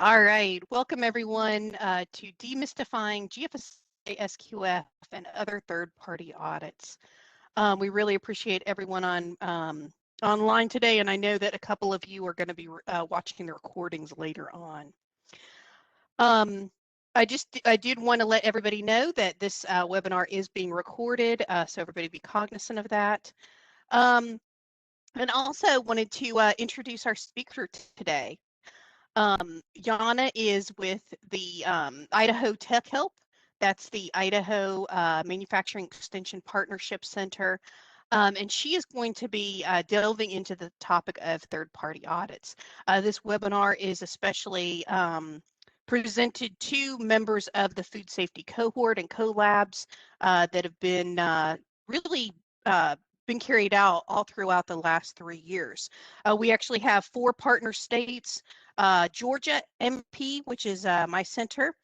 All right, welcome everyone to Demystifying GFSI, SQF, and other third-party audits. We really appreciate everyone on online today, and I know that a couple of you are going to be watching the recordings later on. I did want to let everybody know that this webinar is being recorded, so everybody be cognizant of that. And also wanted to introduce our speaker today. Jana is with the Idaho Tech Help. That's the Idaho Manufacturing Extension Partnership Center. And she is going to be delving into the topic of third-party audits. This webinar is especially presented to members of the food safety cohort and collabs that have been really been carried out all throughout the last 3 years. We actually have 4 partner states: Georgia MP, which is my center,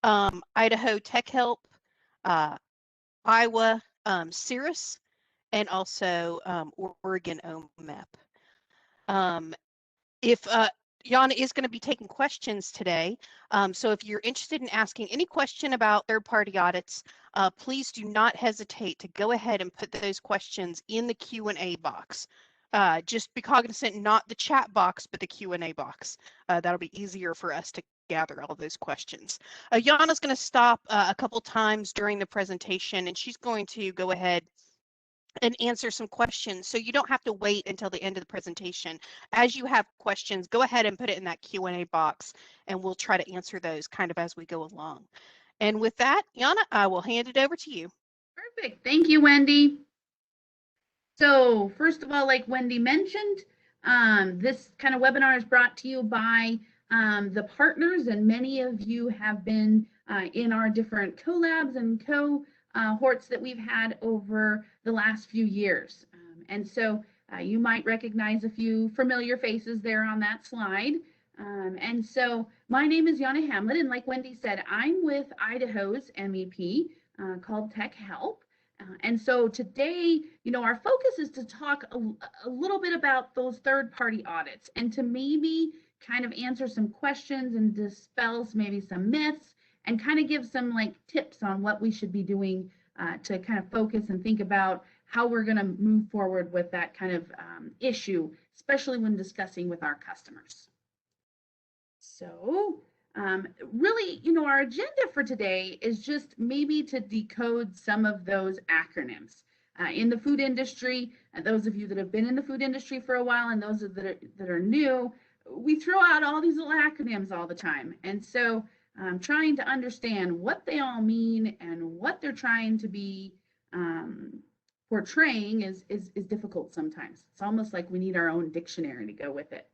Idaho Tech Help, Iowa CIRRUS, and also Oregon OMEP. If Jana is going to be taking questions today, so if you're interested in asking any question about third-party audits, please do not hesitate to go ahead and put those questions in the Q&A box. Just be cognizant, not the chat box, but the Q&A box. That'll be easier for us to gather all of those questions. Jana's going to stop a couple times during the presentation, and she's going to go ahead and answer some questions, so you don't have to wait until the end of the presentation. As you have questions, go ahead and put it in that Q&A box, and we'll try to answer those kind of as we go along. And with that, Jana, I will hand it over to you. Perfect. Thank you, Wendy. So first of all, like Wendy mentioned, this kind of webinar is brought to you by the partners, and many of you have been in our different collabs and cohorts that we've had over the last few years. And so you might recognize a few familiar faces there on that slide. And so my name is Jana Hamlet, and like Wendy said, I'm with Idaho's MEP called Tech Help. And so today, our focus is to talk a little bit about those third-party audits and to maybe kind of answer some questions and dispel maybe some myths and kind of give some tips on what we should be doing to kind of focus and think about how we're going to move forward with that kind of issue, especially when discussing with our customers. So really, our agenda for today is just maybe to decode some of those acronyms. In the food industry, those of you that have been in the food industry for a while and those that are new, we throw out all these little acronyms all the time. And so trying to understand what they all mean and what they're trying to be portraying is difficult sometimes. It's almost like we need our own dictionary to go with it.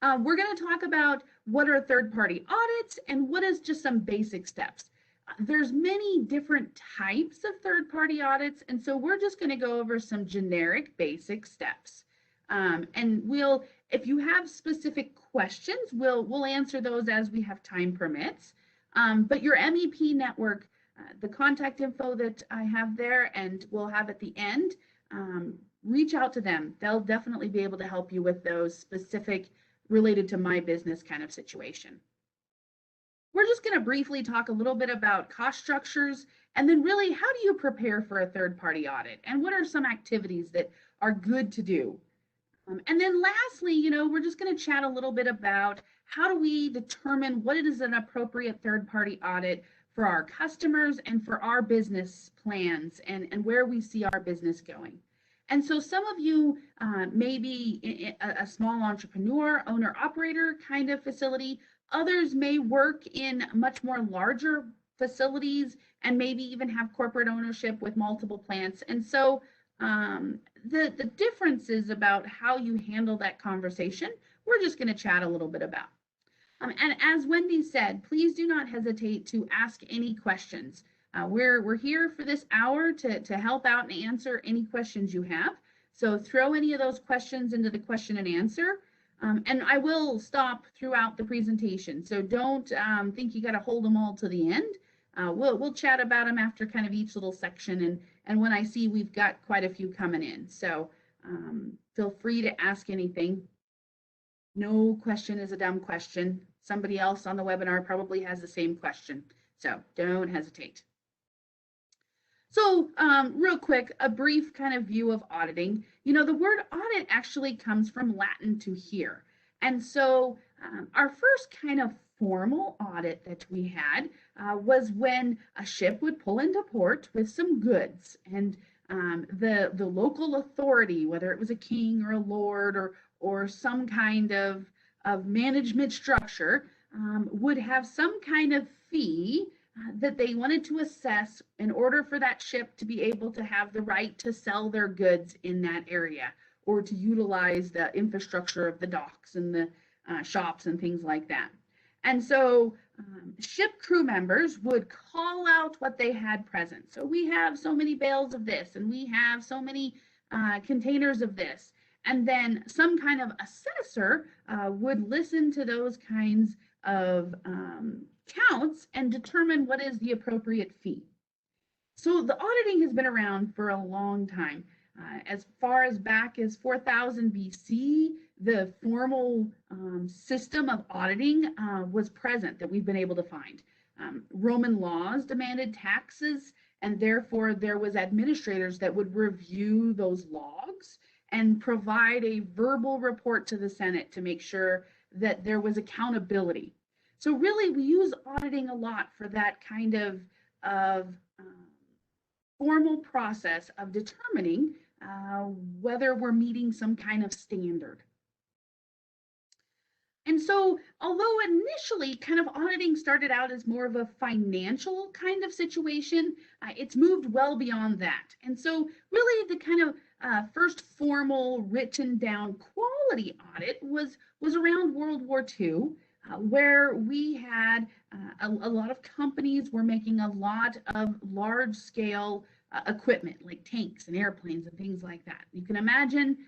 We're going to talk about what are third-party audits and what is just some basic steps. There's many different types of third-party audits, and so we're just going to go over some generic basic steps. And if you have specific questions, we'll answer those as we have time permits. But your MEP network, the contact info that I have there and we'll have at the end, reach out to them. They'll definitely be able to help you with those specific related to my business kind of situation. We're just going to briefly talk a little bit about cost structures and then really how do you prepare for a third-party audit and what are some activities that are good to do. And then lastly, we're just going to chat a little bit about how do we determine what is an appropriate third-party audit for our customers and for our business plans and where we see our business going. And so some of you may be a small entrepreneur, owner, operator kind of facility. Others may work in much more larger facilities and maybe even have corporate ownership with multiple plants. And so the differences about how you handle that conversation, we're just going to chat a little bit about. And as Wendy said, please do not hesitate to ask any questions. We're here for this hour to help out and answer any questions you have. So throw any of those questions into the question and answer. And I will stop throughout the presentation. So don't think you got to hold them all to the end. We'll chat about them after kind of each little section and when I see we've got quite a few coming in. So feel free to ask anything. No question is a dumb question. Somebody else on the webinar probably has the same question, so don't hesitate. So real quick, a brief kind of view of auditing. You know, the word audit actually comes from Latin to hear. And so our first kind of formal audit that we had was when a ship would pull into port with some goods, and the local authority, whether it was a king or a lord or some kind of management structure, would have some kind of fee that they wanted to assess in order for that ship to be able to have the right to sell their goods in that area, or to utilize the infrastructure of the docks and the shops and things like that. And so ship crew members would call out what they had present. So we have so many bales of this, and we have so many containers of this. And then some kind of assessor would listen to those kinds of counts and determine what is the appropriate fee. So the auditing has been around for a long time. As far as back as 4000 BC, the formal system of auditing was present that we've been able to find. Roman laws demanded taxes, and therefore there was administrators that would review those logs and provide a verbal report to the Senate to make sure that there was accountability. So really, we use auditing a lot for that kind of formal process of determining whether we're meeting some kind of standard. And so, although initially kind of auditing started out as more of a financial kind of situation, it's moved well beyond that. And so really the kind of first formal written down quality audit was around World War II, where we had a lot of companies were making a lot of large scale equipment like tanks and airplanes and things like that. You can imagine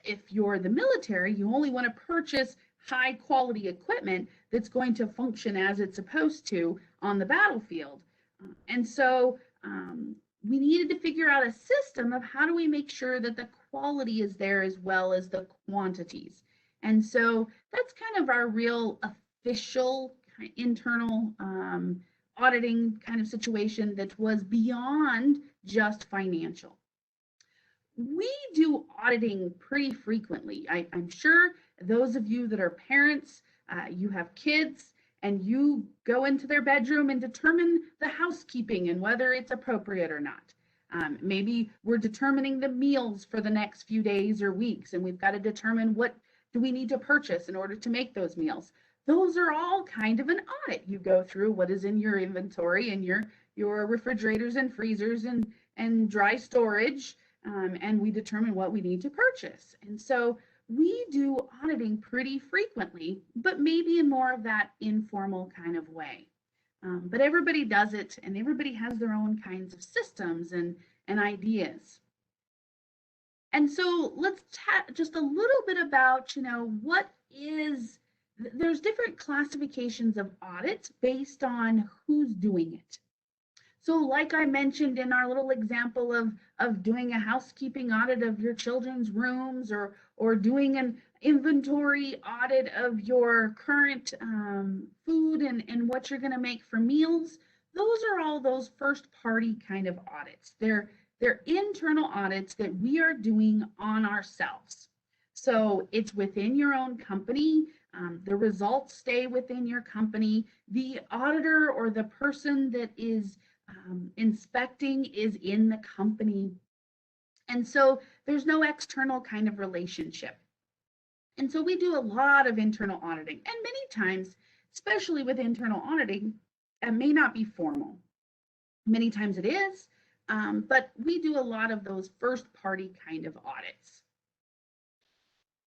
if you're the military, you only want to purchase high quality equipment that's going to function as it's supposed to on the battlefield. And so we needed to figure out a system of how do we make sure that the quality is there as well as the quantities. And so that's kind of our real official internal auditing kind of situation that was beyond just financial. We do auditing pretty frequently. I'm sure those of you that are parents, you have kids, and you go into their bedroom and determine the housekeeping and whether it's appropriate or not. Maybe we're determining the meals for the next few days or weeks, and we've got to determine what do we need to purchase in order to make those meals. Those are all kind of an audit. You go through what is in your inventory and your refrigerators and freezers and dry storage, and we determine what we need to purchase. And so we do auditing pretty frequently, but maybe in more of that informal kind of way. But everybody does it, and everybody has their own kinds of systems and ideas. And so let's chat just a little bit about, what is, there's different classifications of audits based on who's doing it. So like I mentioned in our little example of doing a housekeeping audit of your children's rooms, or doing an inventory audit of your current food and what you're going to make for meals, those are all those first party kind of audits. They're internal audits that we are doing on ourselves. So it's within your own company. The results stay within your company. The auditor or the person that is inspecting is in the company. And so there's no external kind of relationship. And so we do a lot of internal auditing, and many times, especially with internal auditing, it may not be formal. Many times it is, but we do a lot of those first party kind of audits.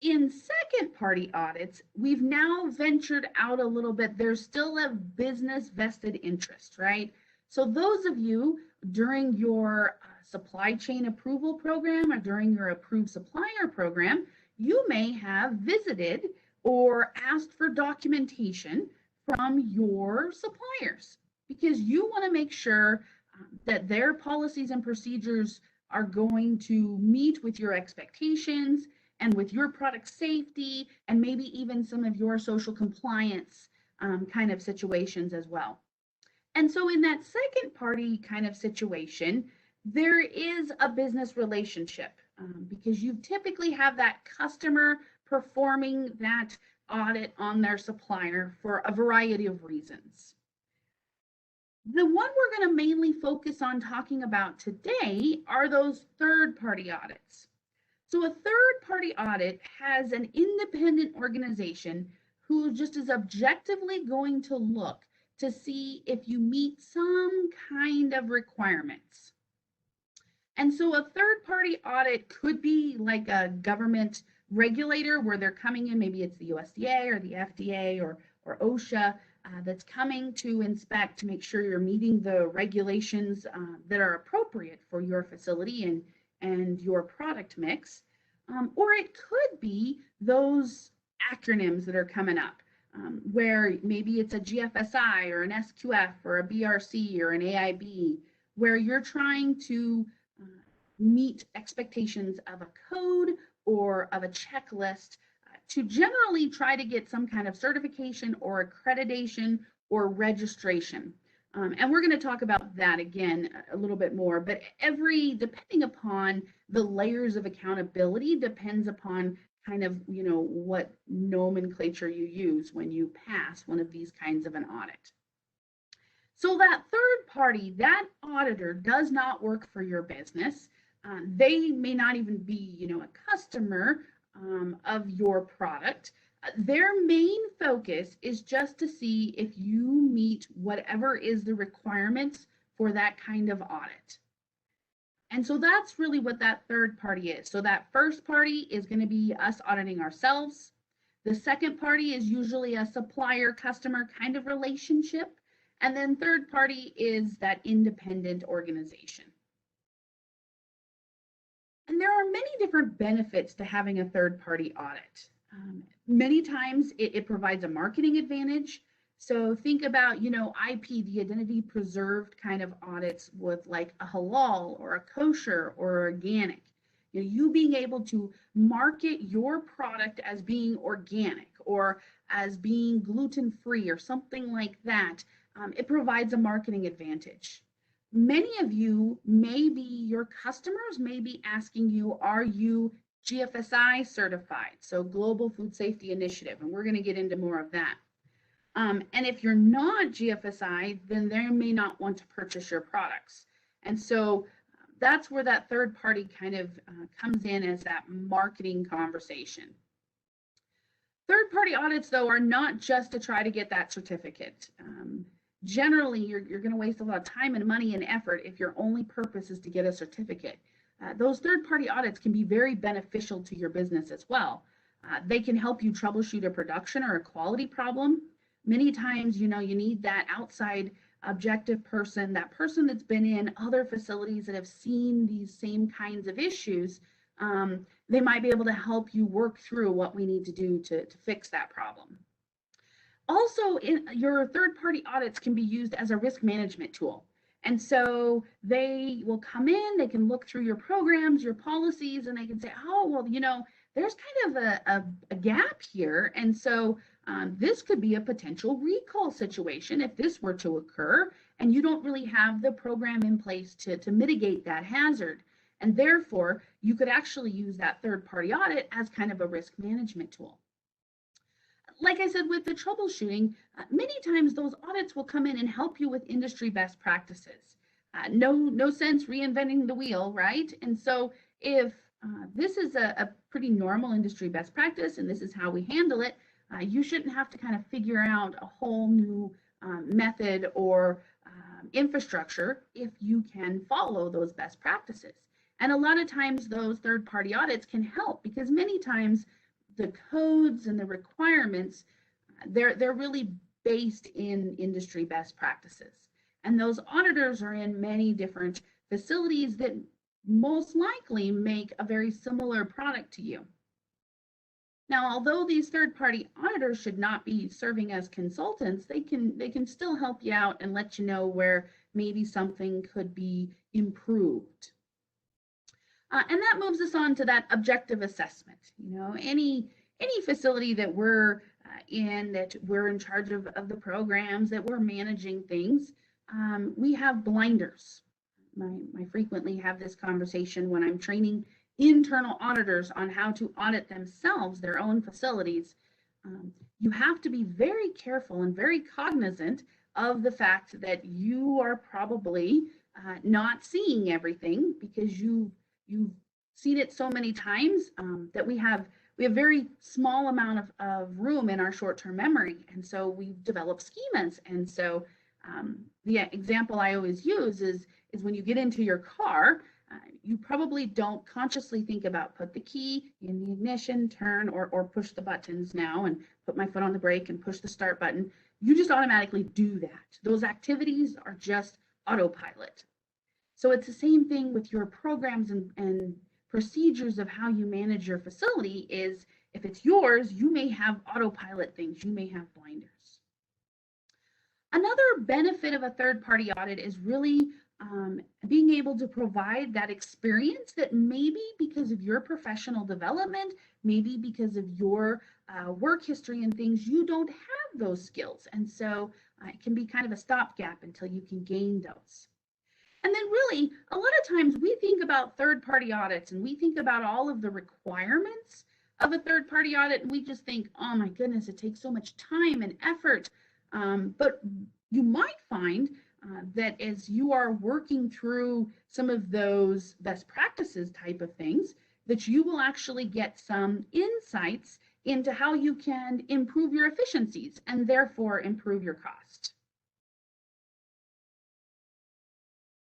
In second party audits, we've now ventured out a little bit. There's still a business vested interest, right? So those of you during your supply chain approval program or during your approved supplier program, you may have visited or asked for documentation from your suppliers because you want to make sure that their policies and procedures are going to meet with your expectations and with your product safety and maybe even some of your social compliance kind of situations as well. And so in that second party kind of situation, there is a business relationship because you typically have that customer performing that audit on their supplier for a variety of reasons. The one we're going to mainly focus on talking about today are those third-party audits. So a third-party audit has an independent organization who just is objectively going to look to see if you meet some kind of requirements. And so a third-party audit could be like a government regulator where they're coming in, maybe it's the USDA or the FDA or OSHA, that's coming to inspect to make sure you're meeting the regulations that are appropriate for your facility and your product mix. Or it could be those acronyms that are coming up, where maybe it's a GFSI or an SQF or a BRC or an AIB, where you're trying to meet expectations of a code or of a checklist to generally try to get some kind of certification or accreditation or registration. And we're going to talk about that again a little bit more, but depending upon the layers of accountability depends upon kind of, what nomenclature you use when you pass one of these kinds of an audit. So that third party, that auditor does not work for your business. They may not even be, a customer of your product. Their main focus is just to see if you meet whatever is the requirements for that kind of audit. And so that's really what that third party is. So that first party is going to be us auditing ourselves. The second party is usually a supplier-customer kind of relationship. And then third party is that independent organization. And there are many different benefits to having a third-party audit. Many times it provides a marketing advantage. So think about, IP, the identity preserved kind of audits with like a halal or a kosher or organic. You being able to market your product as being organic or as being gluten-free or something like that, it provides a marketing advantage. Many of you, maybe your customers may be asking you, are you GFSI certified? So Global Food Safety Initiative, and we're going to get into more of that. And if you're not GFSI, then they may not want to purchase your products. And so that's where that third party kind of comes in as that marketing conversation. Third party audits, though, are not just to try to get that certificate. Generally, you're going to waste a lot of time and money and effort if your only purpose is to get a certificate. Those third-party audits can be very beneficial to your business as well. They can help you troubleshoot a production or a quality problem. Many times, you need that outside objective person, that person that's been in other facilities that have seen these same kinds of issues. They might be able to help you work through what we need to do to fix that problem. Also, your third-party audits can be used as a risk management tool. And so they will come in, they can look through your programs, your policies, and they can say, oh, well, there's kind of a gap here. And so this could be a potential recall situation if this were to occur, and you don't really have the program in place to mitigate that hazard. And therefore, you could actually use that third-party audit as kind of a risk management tool. Like I said, with the troubleshooting, many times those audits will come in and help you with industry best practices. No sense reinventing the wheel, right? And so if this is a pretty normal industry best practice and this is how we handle it, you shouldn't have to kind of figure out a whole new method or infrastructure if you can follow those best practices. And a lot of times those third-party audits can help because many times the codes and the requirements, they're really based in industry best practices. And those auditors are in many different facilities that most likely make a very similar product to you. Now, although these third-party auditors should not be serving as consultants, they can still help you out and let you know where maybe something could be improved. And that moves us on to that objective assessment. Any facility that we're in, that we're in charge of the programs, that we're managing things, we have blinders. I frequently have this conversation when I'm training internal auditors on how to audit themselves, their own facilities. You have to be very careful and very cognizant of the fact that you are probably not seeing everything, because you've seen it so many times that we have very small amount of room in our short-term memory, and so we've developed schemas. And so the example I always use is when you get into your car, you probably don't consciously think about put the key in the ignition, turn, or push the buttons now, and put my foot on the brake and push the start button. You just automatically do that. Those activities are just autopilot. So it's the same thing with your programs and procedures of how you manage your facility. Is if it's yours, you may have autopilot things, you may have blinders. Another benefit of a third-party audit is really being able to provide that experience that maybe because of your professional development, maybe because of your work history and things, you don't have those skills. And so it can be kind of a stopgap until you can gain those. And then really, a lot of times we think about third-party audits and we think about all of the requirements of a third-party audit, and we just think, oh my goodness, it takes so much time and effort. But you might find that as you are working through some of those best practices type of things, that you will actually get some insights into how you can improve your efficiencies and therefore improve your cost.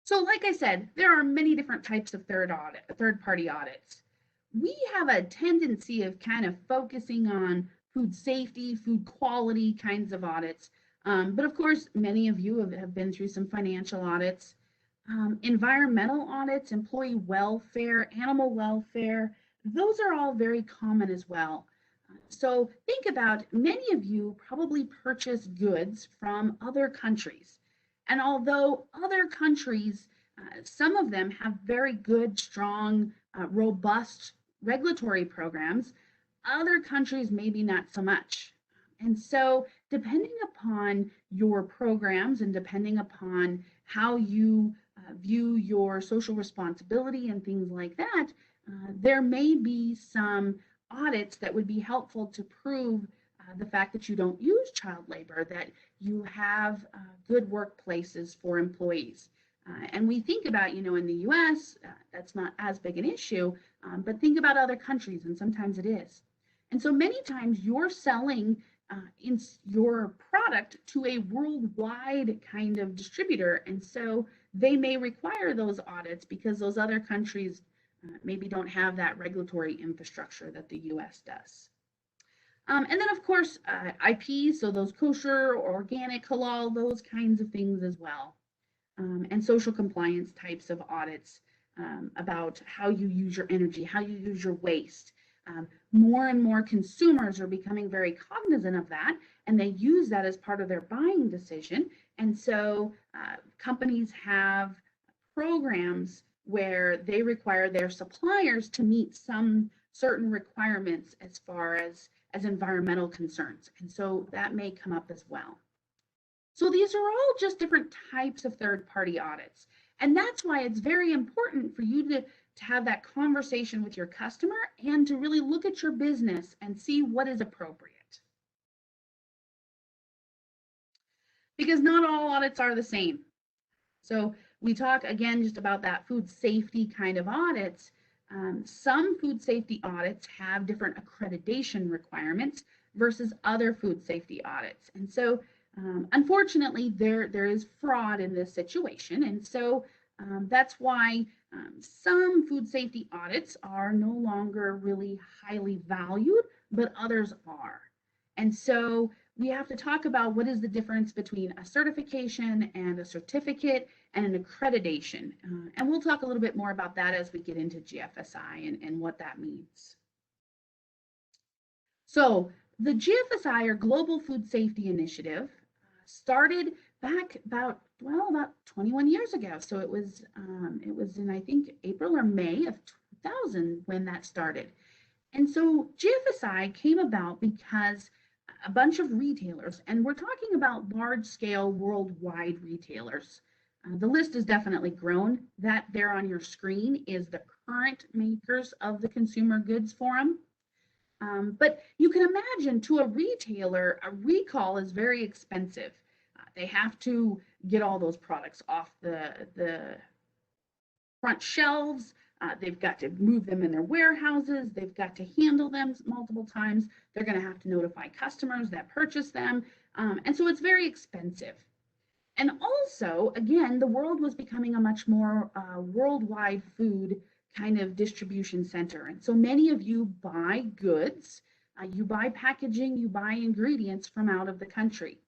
So like I said, there are many different types of third-party audits. We have a tendency of kind of focusing on food safety, food quality kinds of audits. But of course, many of you have been through some financial audits, environmental audits, employee welfare, animal welfare. Those are all very common as well. So think about, many of you probably purchase goods from other countries. And although other countries, some of them have very good, strong, robust regulatory programs, other countries maybe not so much. And so depending upon your programs and depending upon how you view your social responsibility and things like that, there may be some audits that would be helpful to prove the fact that you don't use child labor, that you have good workplaces for employees. And we think about, in the US, that's not as big an issue, but think about other countries, and sometimes it is. And so many times you're selling in your product to a worldwide kind of distributor, and so they may require those audits because those other countries maybe don't have that regulatory infrastructure that the US does. And then of course, IP, so those kosher, organic, halal, those kinds of things as well. And social compliance types of audits about how you use your energy, how you use your waste. More and more consumers are becoming very cognizant of that, and they use that as part of their buying decision. And so companies have programs where they require their suppliers to meet some certain requirements as far as environmental concerns. And so that may come up as well. So these are all just different types of third-party audits. And that's why it's very important for you to have that conversation with your customer and to really look at your business and see what is appropriate. Because not all audits are the same. So we talk again just about that food safety kind of audits. Some food safety audits have different accreditation requirements versus other food safety audits. And so unfortunately, there is fraud in this situation. And so that's why some food safety audits are no longer really highly valued, but others are. And so we have to talk about what is the difference between a certification and a certificate and an accreditation. And we'll talk a little bit more about that as we get into GFSI and what that means. So the GFSI, or Global Food Safety Initiative, started back about 21 years ago. So it was in, I think, April or May of 2000 when that started. And so GFSI came about because a bunch of retailers, and we're talking about large scale worldwide retailers. The list has definitely grown. That there on your screen is the current makers of the Consumer Goods Forum. But you can imagine, to a retailer, a recall is very expensive. They have to get all those products off the front shelves. They've got to move them in their warehouses. They've got to handle them multiple times. They're going to have to notify customers that purchase them. And so it's very expensive. And also, again, the world was becoming a much more worldwide food kind of distribution center. And so many of you buy goods, you buy packaging, you buy ingredients from out of the country.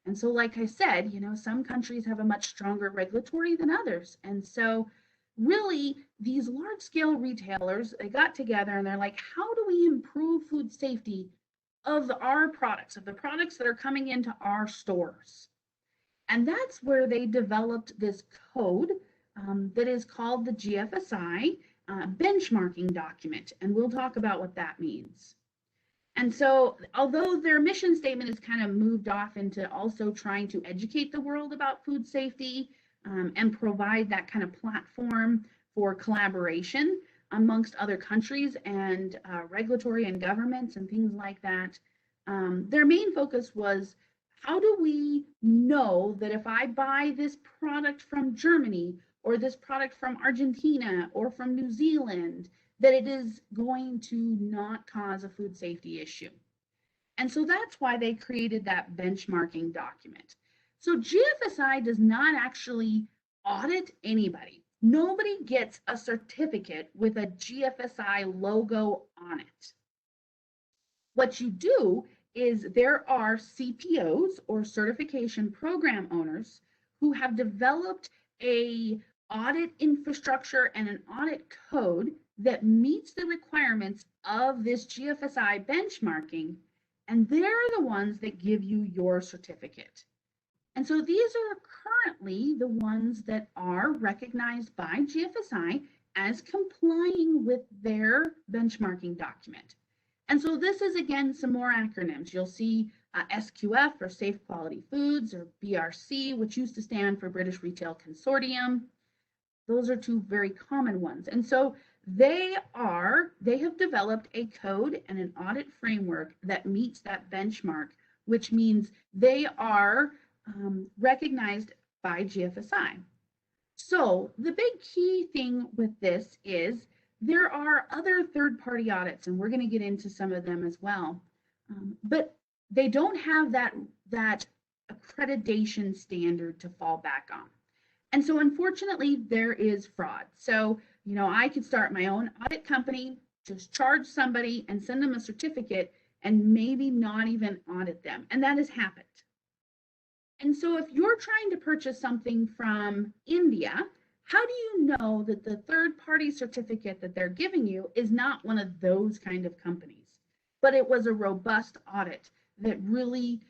And so, like I said, you know, some countries have a much stronger regulatory than others. And so really, these large scale retailers, they got together and they're like, how do we improve food safety of our products, of the products that are coming into our stores? And that's where they developed this code that is called the GFSI benchmarking document. And we'll talk about what that means. And so, although their mission statement is kind of moved off into also trying to educate the world about food safety, and provide that kind of platform for collaboration amongst other countries and regulatory and governments and things like that. Their main focus was, how do we know that if I buy this product from Germany or this product from Argentina or from New Zealand, that it is going to not cause a food safety issue? And so that's why they created that benchmarking document. So GFSI does not actually audit anybody. Nobody gets a certificate with a GFSI logo on it. What you do is there are CPOs, or certification program owners, who have developed a audit infrastructure and an audit code that meets the requirements of this GFSI benchmarking, and they're the ones that give you your certificate. And so these are currently the ones that are recognized by GFSI as complying with their benchmarking document. And so this is, again, some more acronyms. You'll see SQF, or Safe Quality Foods, or BRC, which used to stand for British Retail Consortium. Those are two very common ones. And so they have developed a code and an audit framework that meets that benchmark, which means they are recognized by GFSI. So the big key thing with this is there are other third-party audits, and we're going to get into some of them as well, but they don't have that accreditation standard to fall back on. And so unfortunately, there is fraud. So, you know, I could start my own audit company, just charge somebody and send them a certificate and maybe not even audit them. And that has happened. And so if you're trying to purchase something from India, how do you know that the third-party certificate that they're giving you is not one of those kind of companies, but it was a robust audit that really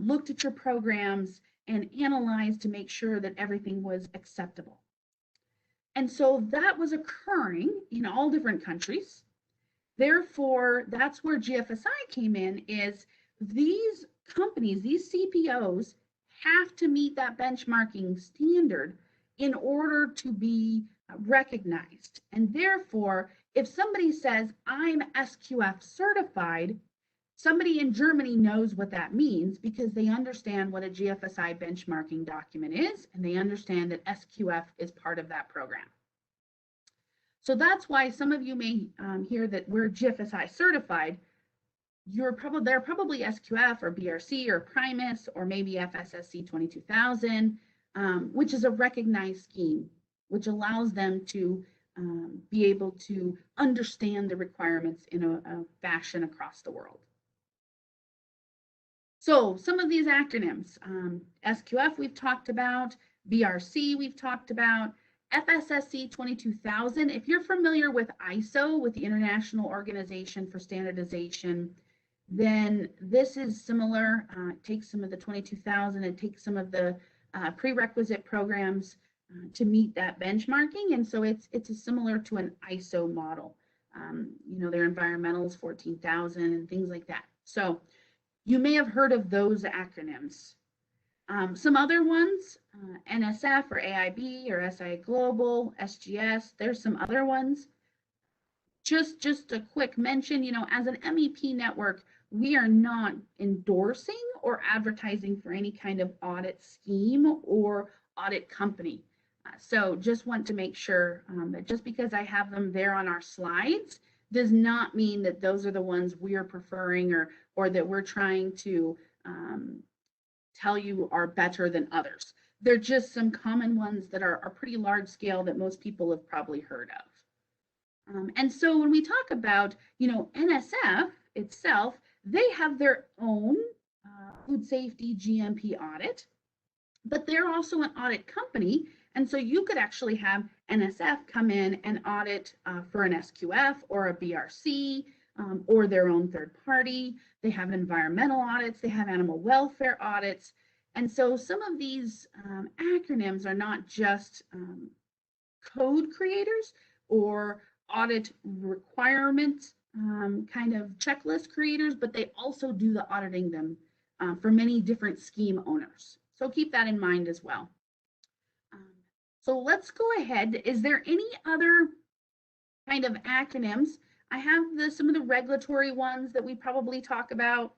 looked at your programs and analyzed to make sure that everything was acceptable? And so that was occurring in all different countries. Therefore, that's where GFSI came in, is these companies, these CPOs, have to meet that benchmarking standard in order to be recognized. And therefore, if somebody says, I'm SQF certified, somebody in Germany knows what that means because they understand what a GFSI benchmarking document is, and they understand that SQF is part of that program. So that's why some of you may hear that we're GFSI certified. They're probably SQF or BRC or Primus or maybe FSSC 22000, which is a recognized scheme, which allows them to be able to understand the requirements in a fashion across the world. So some of these acronyms, SQF we've talked about, BRC we've talked about, FSSC 22000. If you're familiar with ISO, with the International Organization for Standardization, then this is similar. It takes some of the 22000, it takes some of the prerequisite programs to meet that benchmarking. And so it's similar to an ISO model. You know, their environmentals 14,000 and things like that. So you may have heard of those acronyms. Some other ones, NSF or AIB or SI Global, SGS, there's some other ones. Just a quick mention, you know, as an MEP network, we are not endorsing or advertising for any kind of audit scheme or audit company. So just want to make sure that just because I have them there on our slides does not mean that those are the ones we are preferring or that we're trying to tell you are better than others. They're just some common ones that are pretty large scale that most people have probably heard of. And so when we talk about, you know, NSF itself, they have their own food safety GMP audit, but they're also an audit company. And so you could actually have NSF come in and audit for an SQF or a BRC or their own third party. They have environmental audits, they have animal welfare audits. And so some of these acronyms are not just code creators or audit requirements kind of checklist creators, but they also do the auditing them for many different scheme owners. So keep that in mind as well. So let's go ahead. Is there any other kind of acronyms? I have some of the regulatory ones that we probably talk about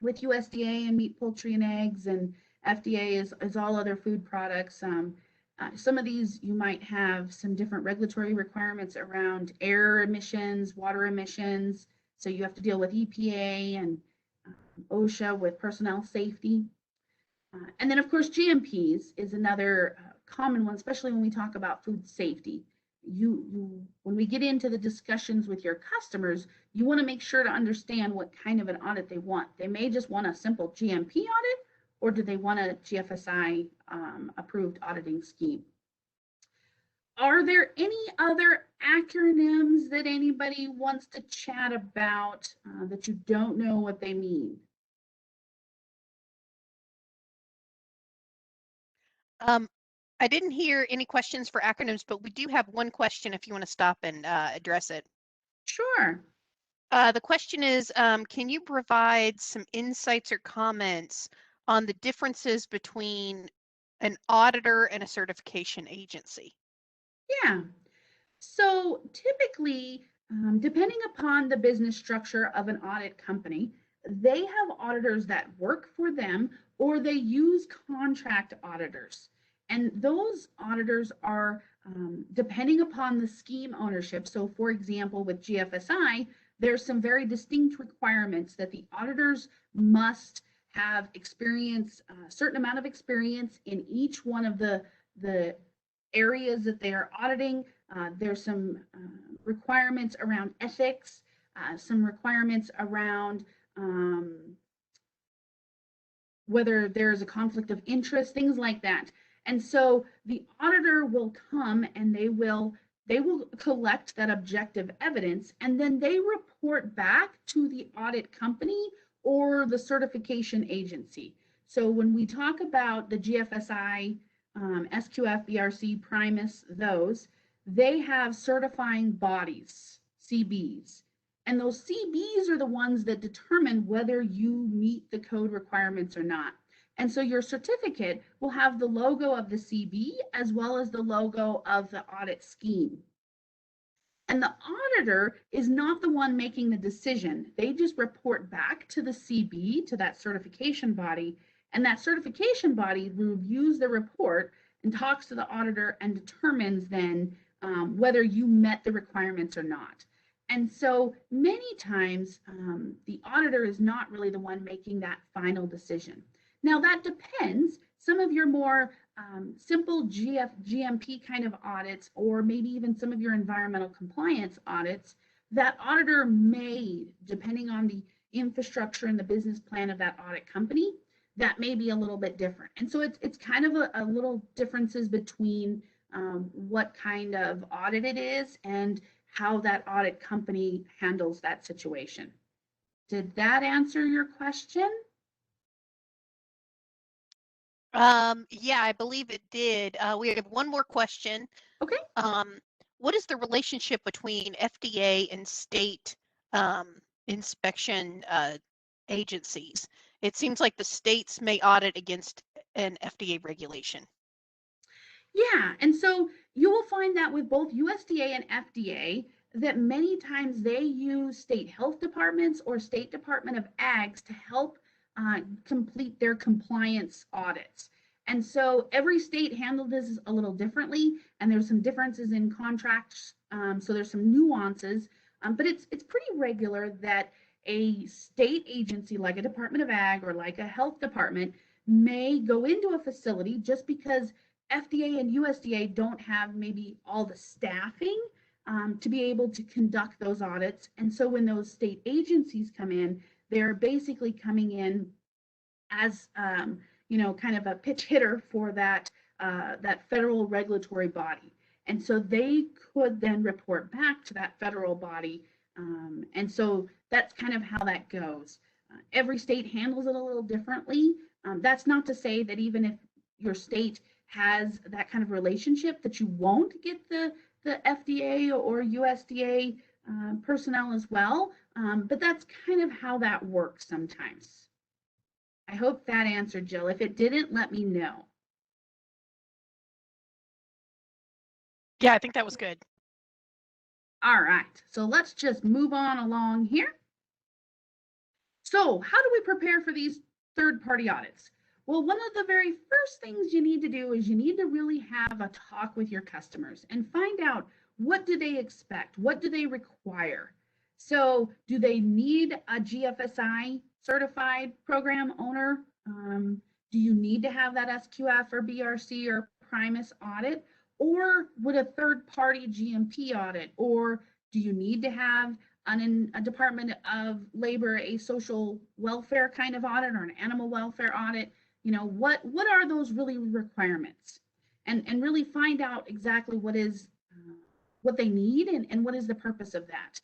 with USDA and meat, poultry, and eggs, and FDA is all other food products. Some of these you might have some different regulatory requirements around air emissions, water emissions. So you have to deal with EPA and OSHA with personnel safety. And then of course, GMPs is another common one, especially when we talk about food safety. When we get into the discussions with your customers, you want to make sure to understand what kind of an audit they want. They may just want a simple GMP audit, or do they want a GFSI approved auditing scheme? Are there any other acronyms that anybody wants to chat about that you don't know what they mean? I didn't hear any questions for acronyms, but we do have one question if you want to stop and address it. Sure. The question is, can you provide some insights or comments on the differences between an auditor and a certification agency? Yeah. So typically, depending upon the business structure of an audit company, they have auditors that work for them or they use contract auditors. And those auditors are depending upon the scheme ownership. So for example, with GFSI, there's some very distinct requirements that the auditors must have experience, a certain amount of experience in each one of the areas that they are auditing. There's some requirements around ethics, some requirements around whether there's a conflict of interest, things like that. And so the auditor will come and they will collect that objective evidence, and then they report back to the audit company or the certification agency. So when we talk about the GFSI, SQF, BRC, Primus, they have certifying bodies, CBs. And those CBs are the ones that determine whether you meet the code requirements or not. And so your certificate will have the logo of the CB as well as the logo of the audit scheme. And the auditor is not the one making the decision. They just report back to the CB, to that certification body, and that certification body reviews the report and talks to the auditor and determines then whether you met the requirements or not. And so many times the auditor is not really the one making that final decision. Now that depends. Some of your more simple GMP kind of audits, or maybe even some of your environmental compliance audits, that auditor may, depending on the infrastructure and the business plan of that audit company, that may be a little bit different. And so it's kind of a little differences between what kind of audit it is and how that audit company handles that situation. Did that answer your question? Yeah, I believe it did. We have one more question. Okay. What is the relationship between FDA and state inspection agencies? It seems like the states may audit against an FDA regulation. Yeah, and so you will find that with both USDA and FDA, that many times they use state health departments or state department of ags to help complete their compliance audits. And so every state handled this a little differently, and there's some differences in contracts. So there's some nuances, but it's pretty regular that a state agency like a Department of Ag or like a health department may go into a facility just because FDA and USDA don't have maybe all the staffing to be able to conduct those audits. And so when those state agencies come in, they're basically coming in as kind of a pitch hitter for that federal regulatory body. And so they could then report back to that federal body. And so that's kind of how that goes. Every state handles it a little differently. That's not to say that even if your state has that kind of relationship that you won't get the FDA or USDA personnel as well, but that's kind of how that works sometimes. I hope that answered, Jill. If it didn't, let me know. Yeah, I think that was good. All right, so let's just move on along here. So how do we prepare for these third-party audits? Well, one of the very first things you need to do is you need to really have a talk with your customers and find out, what do they expect? What do they require? So do they need a GFSI certified program owner? Do you need to have that SQF or BRC or Primus audit? Or would a third-party GMP audit? Or do you need to have a Department of Labor, a social welfare kind of audit or an animal welfare audit? What are those really requirements? And really find out exactly what they need and what is the purpose of that.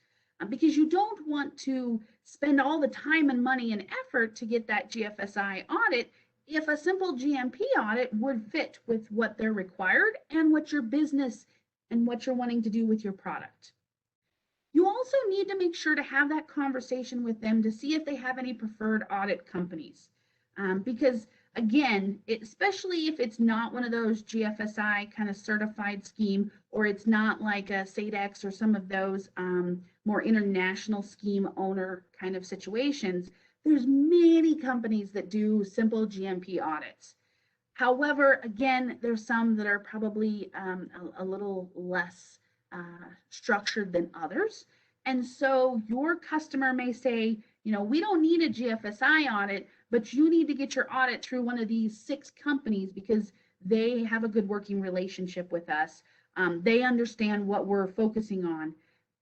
Because you don't want to spend all the time and money and effort to get that GFSI audit if a simple GMP audit would fit with what they're required and what your business and what you're wanting to do with your product. You also need to make sure to have that conversation with them to see if they have any preferred audit companies. Because again, especially if it's not one of those GFSI kind of certified scheme, or it's not like a SADEX or some of those more international scheme owner kind of situations, there's many companies that do simple GMP audits. However, again, there's some that are probably a little less structured than others. And so your customer may say, we don't need a GFSI audit, but you need to get your audit through one of these 6 companies because they have a good working relationship with us. They understand what we're focusing on.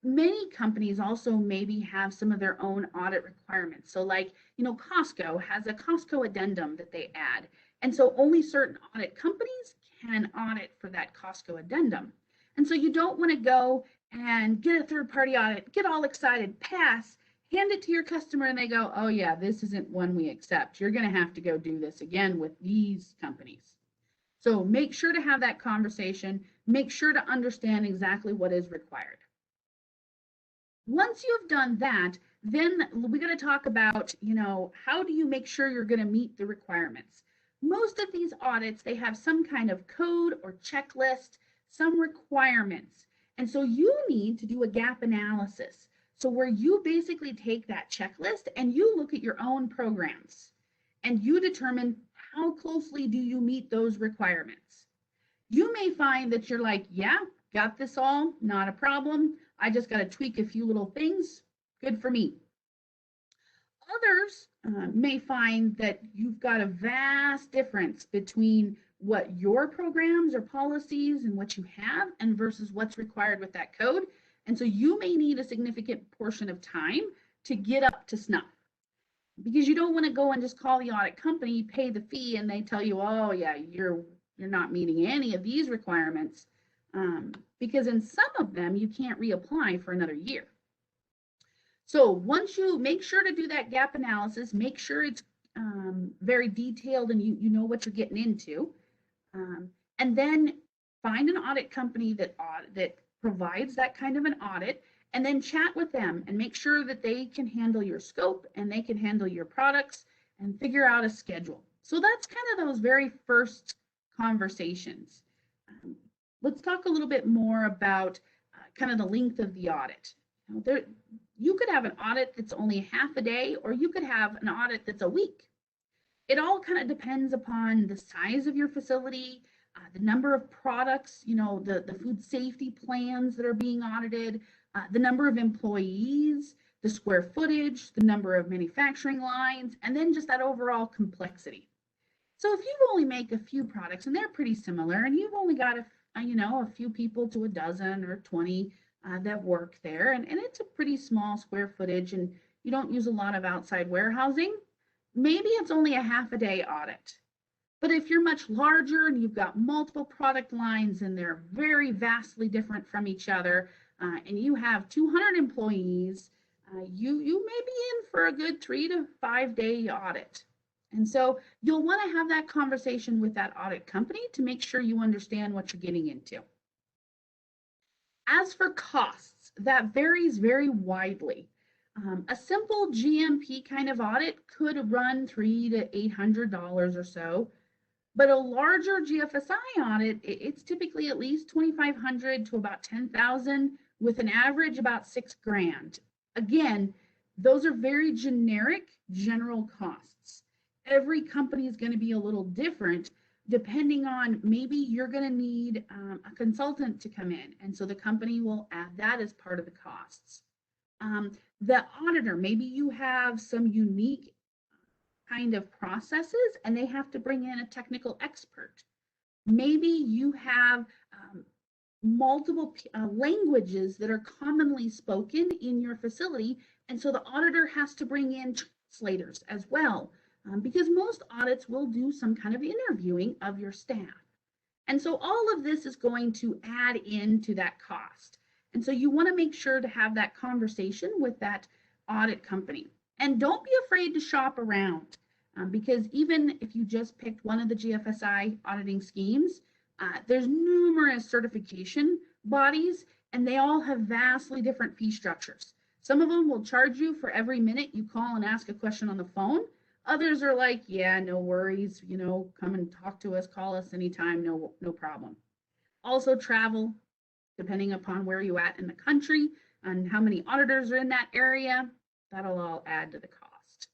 Many companies also maybe have some of their own audit requirements. So like, Costco has a Costco addendum that they add. And so only certain audit companies can audit for that Costco addendum. And so you don't want to go and get a third-party audit, get all excited, pass, hand it to your customer, and they go, oh yeah, this isn't one we accept. You're going to have to go do this again with these companies. So make sure to have that conversation. Make sure to understand exactly what is required. Once you've done that, then we're going to talk about, how do you make sure you're going to meet the requirements? Most of these audits, they have some kind of code or checklist, some requirements. And so you need to do a gap analysis. So where you basically take that checklist and you look at your own programs and you determine how closely do you meet those requirements. You may find that you're like, yeah, got this all, not a problem. I just got to tweak a few little things. Good for me. Others may find that you've got a vast difference between what your programs or policies and what you have and versus what's required with that code. And so you may need a significant portion of time to get up to snuff, because you don't want to go and just call the audit company, pay the fee, and they tell you, oh yeah, you're not meeting any of these requirements, because in some of them you can't reapply for another year. So once you make sure to do that gap analysis, make sure it's very detailed and you know what you're getting into. And then find an audit company that provides that kind of an audit, and then chat with them and make sure that they can handle your scope and they can handle your products and figure out a schedule. So that's kind of those very first conversations. Let's talk a little bit more about kind of the length of the audit. You could have an audit that's only half a day, or you could have an audit that's a week. It all kind of depends upon the size of your facility, the number of products, the food safety plans that are being audited, the number of employees, the square footage, the number of manufacturing lines, and then just that overall complexity. So if you only make a few products and they're pretty similar, and you've only got a few people to a dozen or 20 that work there, and it's a pretty small square footage, and you don't use a lot of outside warehousing, maybe it's only a half a day audit. But if you're much larger and you've got multiple product lines and they're very vastly different from each other, and you have 200 employees, you may be in for a good 3 to 5 day audit. And so you'll want to have that conversation with that audit company to make sure you understand what you're getting into. As for costs, that varies very widely. A simple GMP kind of audit could run $300 to $800 or so, but a larger GFSI audit, it's typically at least $2,500 to about $10,000, with an average about $6,000. Again, those are very generic, general costs. Every company is going to be a little different depending on, maybe you're going to need a consultant to come in, and so the company will add that as part of the costs. The auditor, maybe you have some unique kind of processes and they have to bring in a technical expert. Maybe you have multiple languages that are commonly spoken in your facility, and so the auditor has to bring in translators as well, because most audits will do some kind of interviewing of your staff. And so all of this is going to add into that cost. And so you want to make sure to have that conversation with that audit company. And don't be afraid to shop around, because even if you just picked one of the GFSI auditing schemes, there's numerous certification bodies, and they all have vastly different fee structures. Some of them will charge you for every minute you call and ask a question on the phone. Others are like, yeah, no worries, come and talk to us, call us anytime, no problem. Also travel, depending upon where you're at in the country and how many auditors are in that area, that'll all add to the cost.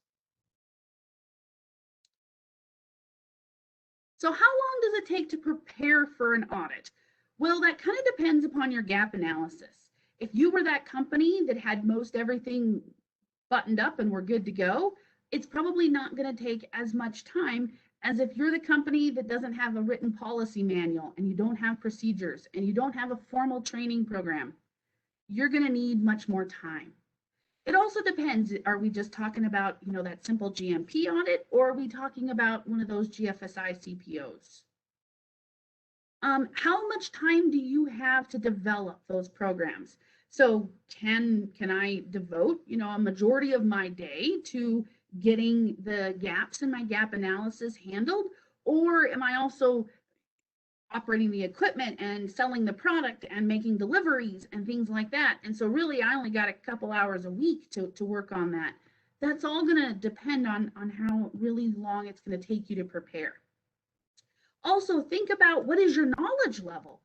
So how long does it take to prepare for an audit? Well, that kind of depends upon your gap analysis. If you were that company that had most everything buttoned up and were good to go, it's probably not going to take as much time as if you're the company that doesn't have a written policy manual and you don't have procedures and you don't have a formal training program. You're going to need much more time. It also depends. Are we just talking about, that simple GMP audit, or are we talking about one of those GFSI CPOs? How much time do you have to develop those programs? So can I devote, a majority of my day to getting the gaps in my gap analysis handled, or am I also operating the equipment and selling the product and making deliveries and things like that? And so really I only got a couple hours a week to work on that. That's all going to depend on how really long it's going to take you to prepare. Also think about, what is your knowledge level?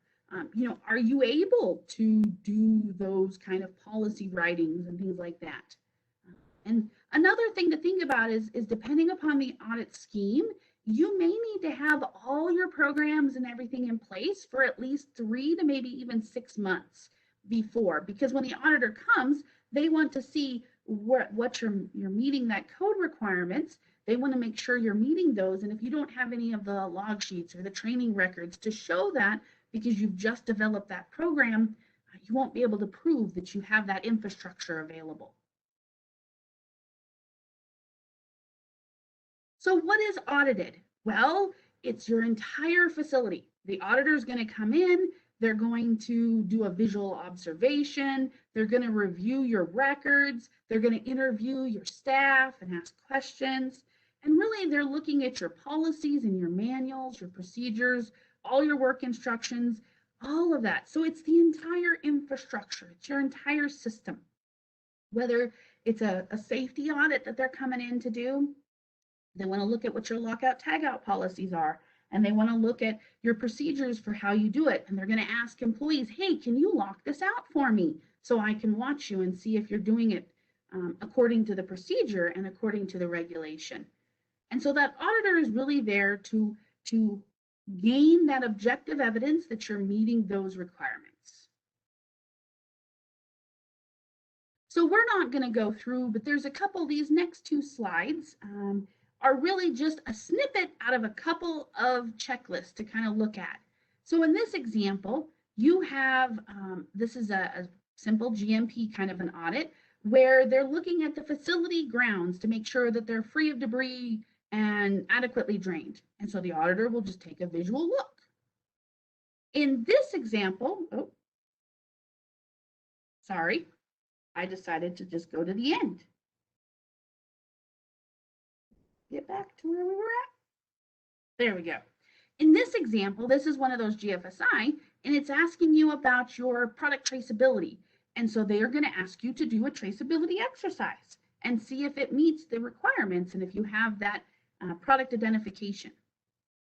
Are you able to do those kind of policy writings and things like that? And another thing to think about is depending upon the audit scheme, you may need to have all your programs and everything in place for at least 3 to maybe even 6 months before, because when the auditor comes, they want to see what you're meeting that code requirements. They want to make sure you're meeting those. And if you don't have any of the log sheets or the training records to show that, because you've just developed that program, you won't be able to prove that you have that infrastructure available. So what is audited? Well, it's your entire facility. The auditor is going to come in, they're going to do a visual observation, they're going to review your records, they're going to interview your staff and ask questions. And really, they're looking at your policies and your manuals, your procedures, all your work instructions, all of that. So it's the entire infrastructure, it's your entire system. Whether it's a safety audit that they're coming in to do, they want to look at what your lockout tagout policies are, and they want to look at your procedures for how you do it. And they're going to ask employees, hey, can you lock this out for me so I can watch you and see if you're doing it according to the procedure and according to the regulation. And so that auditor is really there to gain that objective evidence that you're meeting those requirements. So we're not going to go through, but there's a couple, these next two slides are really just a snippet out of a couple of checklists to kind of look at. So in this example, you have, this is a simple GMP kind of an audit where they're looking at the facility grounds to make sure that they're free of debris and adequately drained. And so the auditor will just take a visual look. In this example, oh, sorry, I decided to just go to the end. Get back to where we were at. There we go. In this example, this is one of those GFSI, and it's asking you about your product traceability. And so they are going to ask you to do a traceability exercise and see if it meets the requirements and if you have that product identification.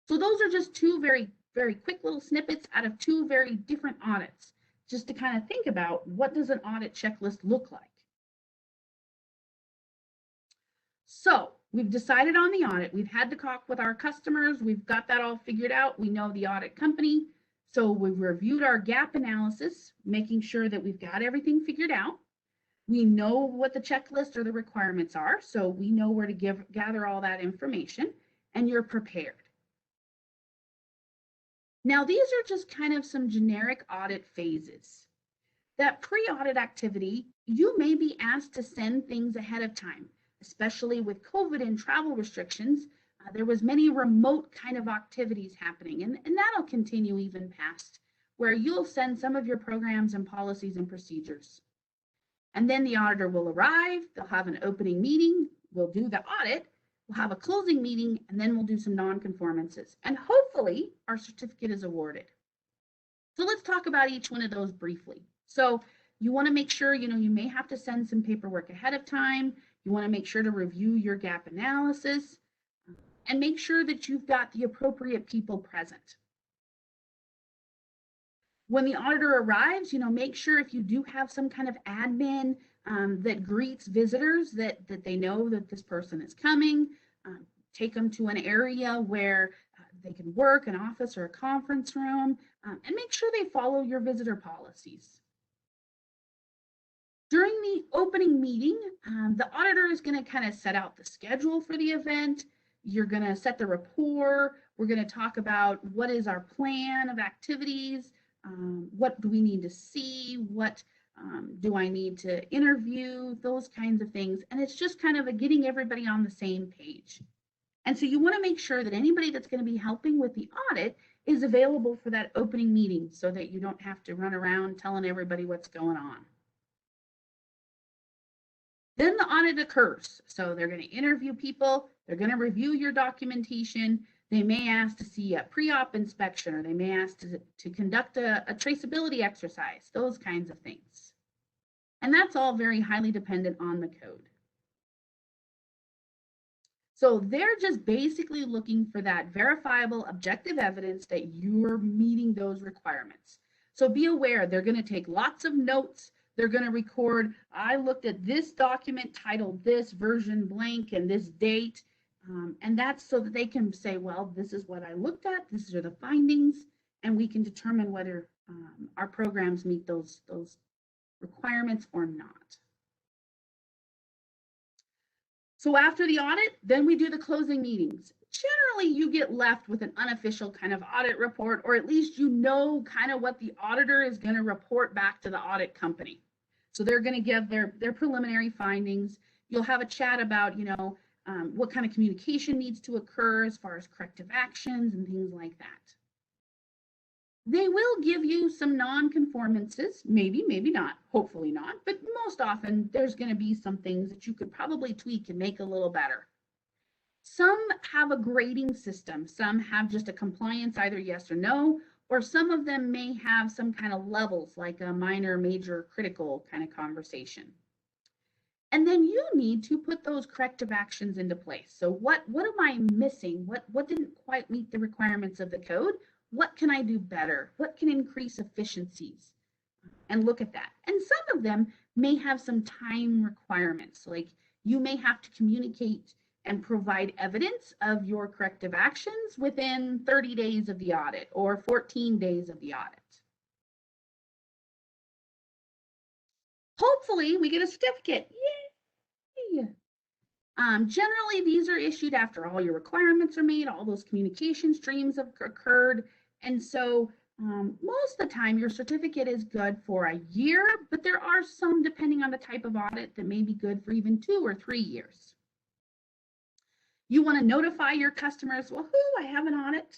So those are just two very, very quick little snippets out of two very different audits, just to kind of think about what does an audit checklist look like. So we've decided on the audit. We've had the talk with our customers. We've got that all figured out. We know the audit company. So we've reviewed our gap analysis, making sure that we've got everything figured out. We know what the checklist or the requirements are, so we know where to gather all that information, and you're prepared. Now, these are just kind of some generic audit phases. That pre-audit activity, you may be asked to send things ahead of time, especially with COVID and travel restrictions. There was many remote kind of activities happening, and that'll continue even past, where you'll send some of your programs and policies and procedures. And then the auditor will arrive, they'll have an opening meeting, we'll do the audit, we'll have a closing meeting, and then we'll do some non-conformances. And hopefully our certificate is awarded. So let's talk about each one of those briefly. So you want to make sure, you may have to send some paperwork ahead of time. You want to make sure to review your gap analysis and make sure that you've got the appropriate people present. When the auditor arrives, make sure if you do have some kind of admin that greets visitors that they know that this person is coming, take them to an area where they can work, an office or a conference room, and make sure they follow your visitor policies. During the opening meeting, the auditor is going to kind of set out the schedule for the event. You're going to set the rapport. We're going to talk about what is our plan of activities. What do we need to see? What do I need to interview? Those kinds of things. And it's just kind of getting everybody on the same page. And so you want to make sure that anybody that's going to be helping with the audit is available for that opening meeting so that you don't have to run around telling everybody what's going on. Then the audit occurs. So they're going to interview people. They're going to review your documentation. They may ask to see a pre-op inspection, or they may ask to conduct a traceability exercise, those kinds of things. And that's all very highly dependent on the code. So they're just basically looking for that verifiable objective evidence that you're meeting those requirements. So be aware, they're going to take lots of notes. They're going to record, I looked at this document titled this, version blank, and this date. And that's so that they can say, well, this is what I looked at, these are the findings, and we can determine whether our programs meet those requirements or not. So after the audit, then we do the closing meetings. Generally, you get left with an unofficial kind of audit report, or at least you know kind of what the auditor is going to report back to the audit company. So they're going to give their preliminary findings. You'll have a chat about, what kind of communication needs to occur as far as corrective actions and things like that. They will give you some non-conformances, maybe, maybe not, hopefully not, but most often there's going to be some things that you could probably tweak and make a little better. Some have a grading system. Some have just a compliance, either yes or no, or some of them may have some kind of levels, like a minor, major, critical kind of conversation. And then you need to put those corrective actions into place. So what am I missing? What didn't quite meet the requirements of the code? What can I do better? What can increase efficiencies? And look at that. And some of them may have some time requirements, like you may have to communicate and provide evidence of your corrective actions within 30 days of the audit or 14 days of the audit. Hopefully we get a certificate. Yay! Generally, these are issued after all your requirements are made, all those communication streams have occurred. And so most of the time your certificate is good for a year, but there are some, depending on the type of audit, that may be good for even 2 or 3 years. You want to notify your customers, well, I have an audit.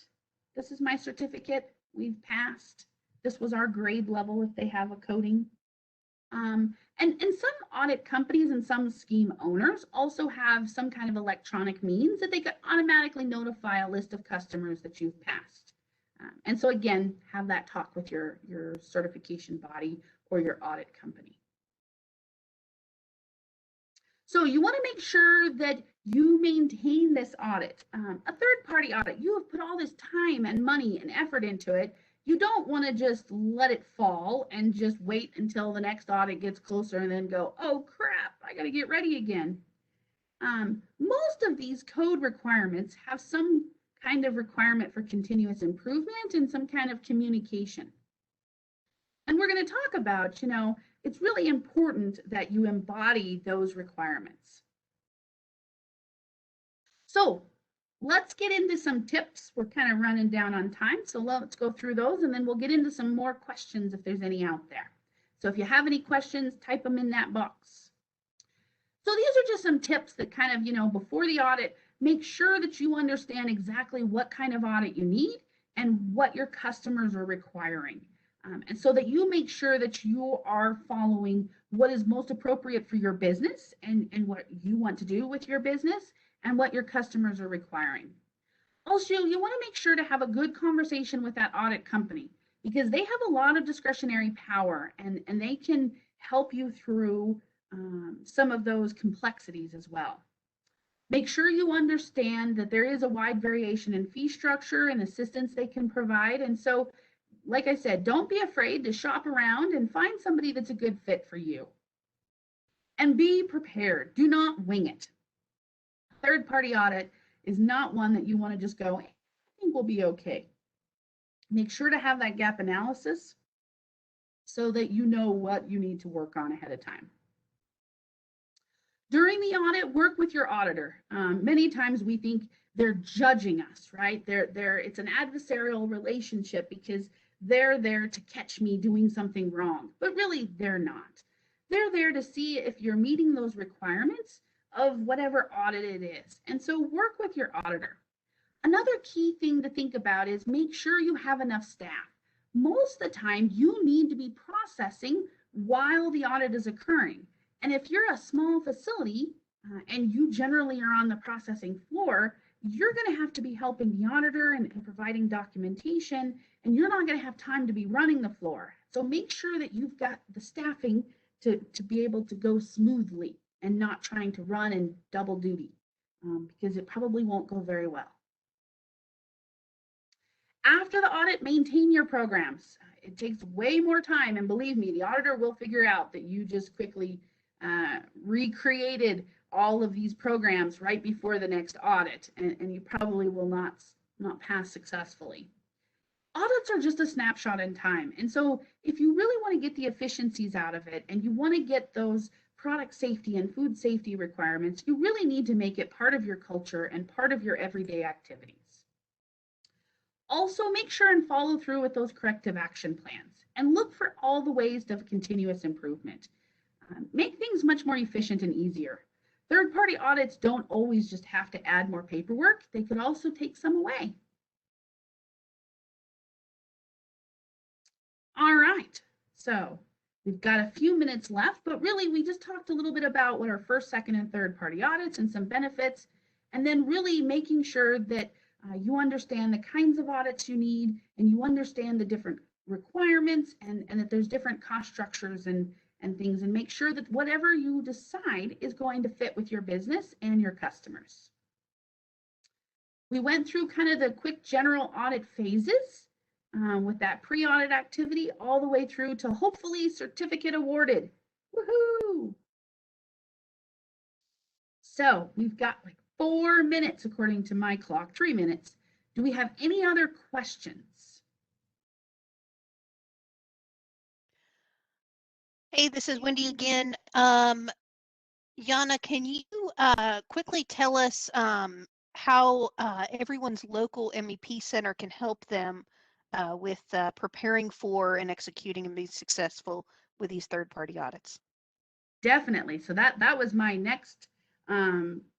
This is my certificate. We've passed. This was our grade level if they have a coding. And some audit companies and some scheme owners also have some kind of electronic means that they could automatically notify a list of customers that you've passed. And so again, have that talk with your certification body or your audit company. So you want to make sure that you maintain this audit. A third-party audit, you have put all this time and money and effort into it. You don't want to just let it fall and just wait until the next audit gets closer and then go, oh crap, I got to get ready again. Most of these code requirements have some kind of requirement for continuous improvement and some kind of communication. And we're going to talk about, it's really important that you embody those requirements. So let's get into some tips. We're kind of running down on time, so let's go through those and then we'll get into some more questions if there's any out there. So if you have any questions, type them in that box. So these are just some tips that kind of, before the audit, make sure that you understand exactly what kind of audit you need and what your customers are requiring. And so that you make sure that you are following what is most appropriate for your business and what you want to do with your business and what your customers are requiring. Also, you want to make sure to have a good conversation with that audit company because they have a lot of discretionary power and they can help you through some of those complexities as well. Make sure you understand that there is a wide variation in fee structure and assistance they can provide. And so, like I said, don't be afraid to shop around and find somebody that's a good fit for you. And be prepared. Do not wing it. Third-party audit is not one that you want to just go, I think we'll be okay. Make sure to have that gap analysis so that you know what you need to work on ahead of time. During the audit, work with your auditor. Many times we think they're judging us, right? It's an adversarial relationship because they're there to catch me doing something wrong, but really they're not. They're there to see if you're meeting those requirements of whatever audit it is. And so work with your auditor. Another key thing to think about is make sure you have enough staff. Most of the time you need to be processing while the audit is occurring. And if you're a small facility and you generally are on the processing floor, you're going to have to be helping the auditor and providing documentation, and you're not going to have time to be running the floor. So make sure that you've got the staffing to be able to go smoothly and not trying to run and double duty because it probably won't go very well. After the audit, maintain your programs. It takes way more time, and believe me, the auditor will figure out that you just quickly recreated all of these programs right before the next audit, and you probably will not pass successfully. Audits are just a snapshot in time, and so if you really want to get the efficiencies out of it and you want to get those product safety and food safety requirements, you really need to make it part of your culture and part of your everyday activities. Also, make sure and follow through with those corrective action plans and look for all the ways of continuous improvement. Make things much more efficient and easier. Third-party audits don't always just have to add more paperwork. They could also take some away. All right, so we've got a few minutes left, but really we just talked a little bit about what our first, second, and third-party audits and some benefits. and then really making sure that you understand the kinds of audits you need, and you understand the different requirements, and that there's different cost structures and things, and make sure that whatever you decide is going to fit with your business and your customers. We went through kind of the quick general audit phases with that pre-audit activity all the way through to hopefully certificate awarded. Woohoo! So we've got like 4 minutes according to my clock, 3 minutes. Do we have any other questions? Hey, this is Wendy again. Yana, can you quickly tell us how everyone's local MEP center can help them with preparing for and executing and being successful with these third-party audits? Definitely. So that was my next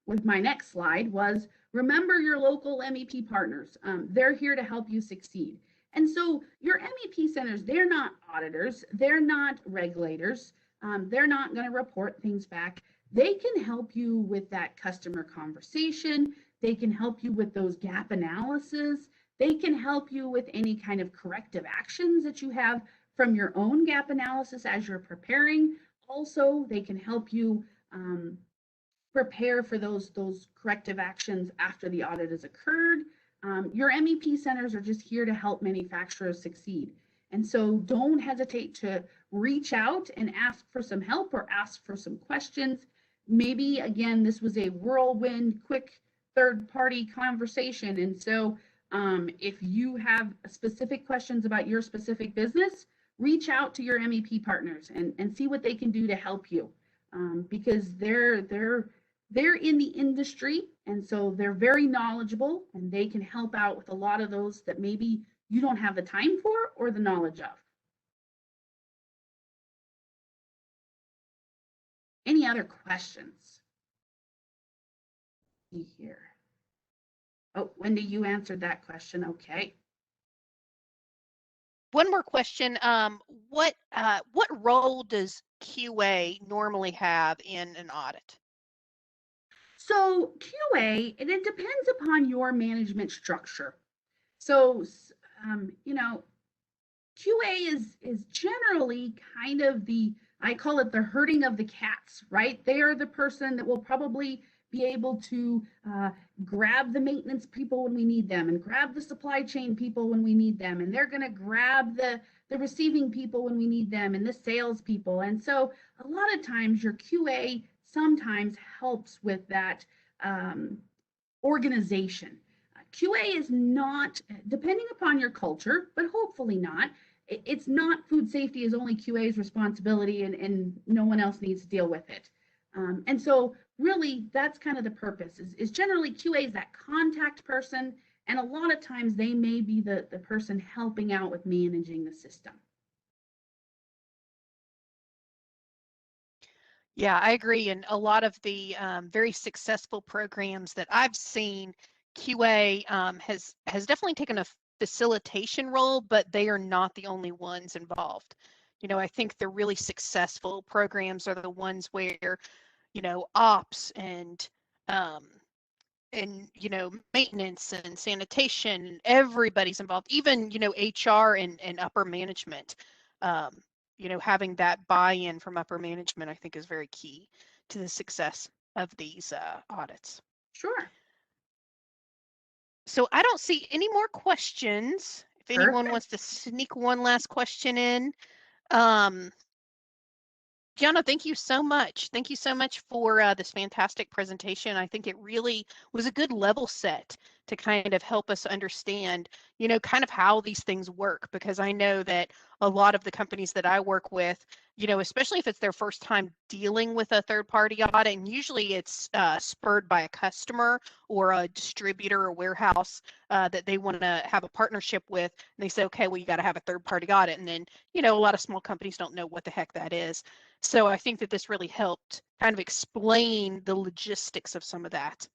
with my next slide was remember your local MEP partners. They're here to help you succeed. And so your MEP centers, they're not auditors, they're not regulators, they're not going to report things back. They can help you with that customer conversation. They can help you with those gap analysis. They can help you with any kind of corrective actions that you have from your own gap analysis as you're preparing. Also, they can help you prepare for those corrective actions after the audit has occurred. Your MEP centers are just here to help manufacturers succeed. And so don't hesitate to reach out and ask for some help or ask for some questions. Maybe, again, this was a whirlwind, quick third-party conversation. And so if you have specific questions about your specific business, reach out to your MEP partners and see what they can do to help you, because they're in the industry, and so they're very knowledgeable, and they can help out with a lot of those that maybe you don't have the time for or the knowledge of. Any other questions? See here. Oh, Wendy, you answered that question. Okay. One more question. What role does QA normally have in an audit? So QA, and it depends upon your management structure. So, you know, QA is generally kind of I call it the herding of the cats, right? They are the person that will probably be able to grab the maintenance people when we need them, and grab the supply chain people when we need them, and they're going to grab the receiving people when we need them, and the sales people. And so a lot of times your QA sometimes helps with that organization. QA is not, depending upon your culture, but hopefully not, it's not food safety is only QA's responsibility and no one else needs to deal with it. And so really that's kind of the purpose is generally QA is that contact person, and a lot of times they may be the person helping out with managing the system. Yeah, I agree. And a lot of the very successful programs that I've seen, QA has definitely taken a facilitation role, but they are not the only ones involved. You know, I think the really successful programs are the ones where, you know, ops and maintenance and sanitation, everybody's involved, even, you know, HR and upper management. You know, having that buy-in from upper management, I think, is very key to the success of these audits. Sure. So I don't see any more questions. If anyone Perfect. wants to sneak one last question in. Gianna, thank you so much. Thank you so much for this fantastic presentation. I think it really was a good level set to kind of help us understand, you know, kind of how these things work, because I know that a lot of the companies that I work with, you know, especially if it's their first time dealing with a third-party audit, and usually it's spurred by a customer or a distributor or warehouse that they want to have a partnership with, and they say, okay, well, you got to have a third-party audit. And then, you know, a lot of small companies don't know what the heck that is. So I think that this really helped kind of explain the logistics of some of that.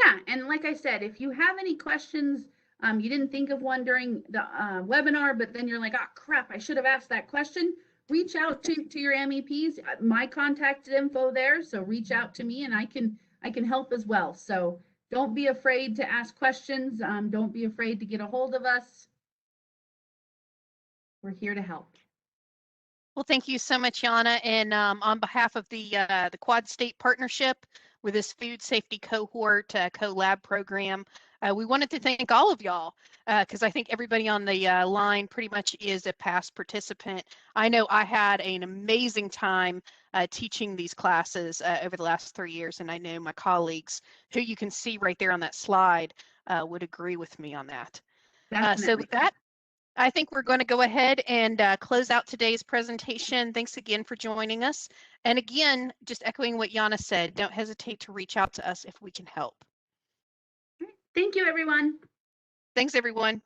Yeah, and like I said, if you have any questions, you didn't think of one during the webinar, but then you're like, oh crap, I should have asked that question, reach out to your MEPs. My contact info there, so reach out to me and I can I can help as well. So don't be afraid to ask questions. Don't be afraid to get a hold of us. We're here to help. Well, thank you so much, Yana. And on behalf of the Quad State Partnership with this food safety cohort co-lab program, we wanted to thank all of y'all because I think everybody on the line pretty much is a past participant. I know I had an amazing time teaching these classes over the last 3 years, and I know my colleagues, who you can see right there on that slide, would agree with me on that. So with that, I think we're going to go ahead and close out today's presentation. Thanks again for joining us. And again, just echoing what Yana said, don't hesitate to reach out to us if we can help. Thank you, everyone. Thanks, everyone.